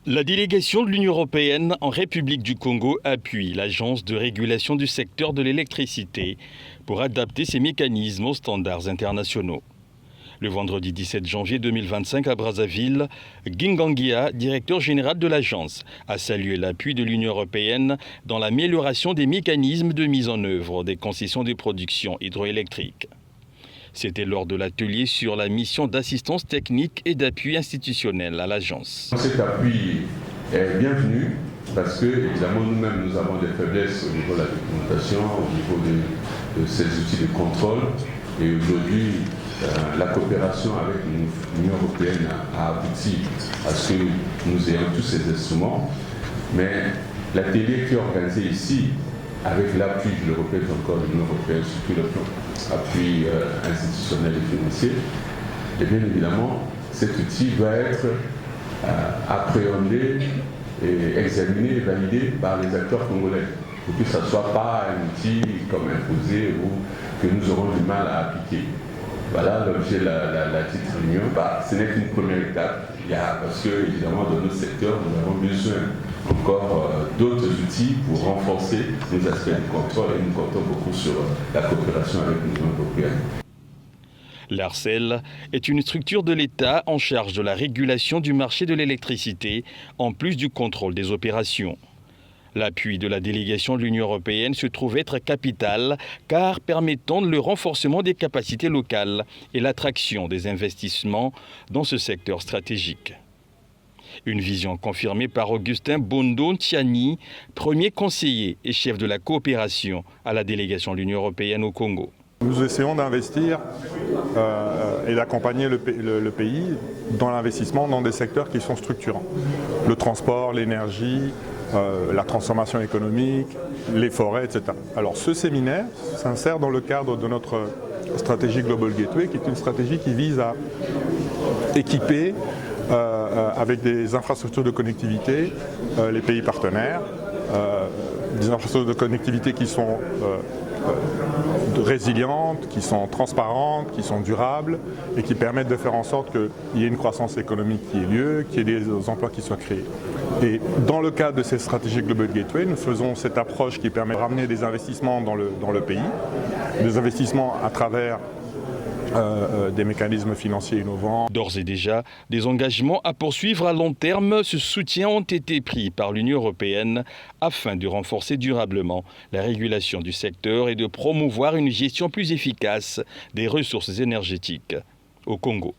La délégation de l'Union européenne en République du Congo appuie l'Agence de régulation du secteur de l'électricité pour adapter ses mécanismes aux standards internationaux. Le vendredi 17 janvier 2025 à Brazzaville, Gingangia, directeur général de l'agence, a salué l'appui de l'Union européenne dans l'amélioration des mécanismes de mise en œuvre des concessions de production hydroélectrique. C'était lors de l'atelier sur la mission d'assistance technique et d'appui institutionnel à l'agence. Cet appui est bienvenu parce que, évidemment, nous-mêmes, nous avons des faiblesses au niveau de la documentation, au niveau de ces outils de contrôle. Et aujourd'hui, la coopération avec l'Union européenne a abouti à ce que nous ayons tous ces instruments. Mais l'atelier qui est organisé ici, avec l'appui, je le répète encore, de l'Union européenne, surtout le plan appui institutionnel et financier, et bien évidemment, cet outil doit être appréhendé, et examiné et validé par les acteurs congolais, pour que ça ne soit pas un outil comme imposé ou que nous aurons du mal à appliquer. Voilà l'objet de la petite réunion. Ce n'est qu'une première étape, parce que, évidemment, dans notre secteur, nous avons besoin encore d'autres outils pour renforcer nos aspects de contrôle et nous comptons beaucoup sur la coopération avec l'Union européenne. L'ARCEL est une structure de l'État en charge de la régulation du marché de l'électricité, en plus du contrôle des opérations. L'appui de la délégation de l'Union européenne se trouve être capital car permettant le renforcement des capacités locales et l'attraction des investissements dans ce secteur stratégique. Une vision confirmée par Augustin Bondo Ntiani, premier conseiller et chef de la coopération à la délégation de l'Union européenne au Congo. Nous essayons d'investir et d'accompagner le pays dans l'investissement dans des secteurs qui sont structurants. Le transport, l'énergie, la transformation économique, les forêts, etc. Alors ce séminaire s'insère dans le cadre de notre stratégie Global Gateway, qui est une stratégie qui vise à équiper avec des infrastructures de connectivité les pays partenaires, des infrastructures de connectivité qui sont résilientes, qui sont transparentes, qui sont durables et qui permettent de faire en sorte qu'il y ait une croissance économique qui ait lieu, qu'il y ait des emplois qui soient créés. Et dans le cadre de cette stratégie Global Gateway, nous faisons cette approche qui permet de ramener des investissements dans le pays, des investissements à travers des mécanismes financiers innovants. D'ores et déjà, des engagements à poursuivre à long terme, ce soutien ont été pris par l'Union européenne afin de renforcer durablement la régulation du secteur et de promouvoir une gestion plus efficace des ressources énergétiques au Congo.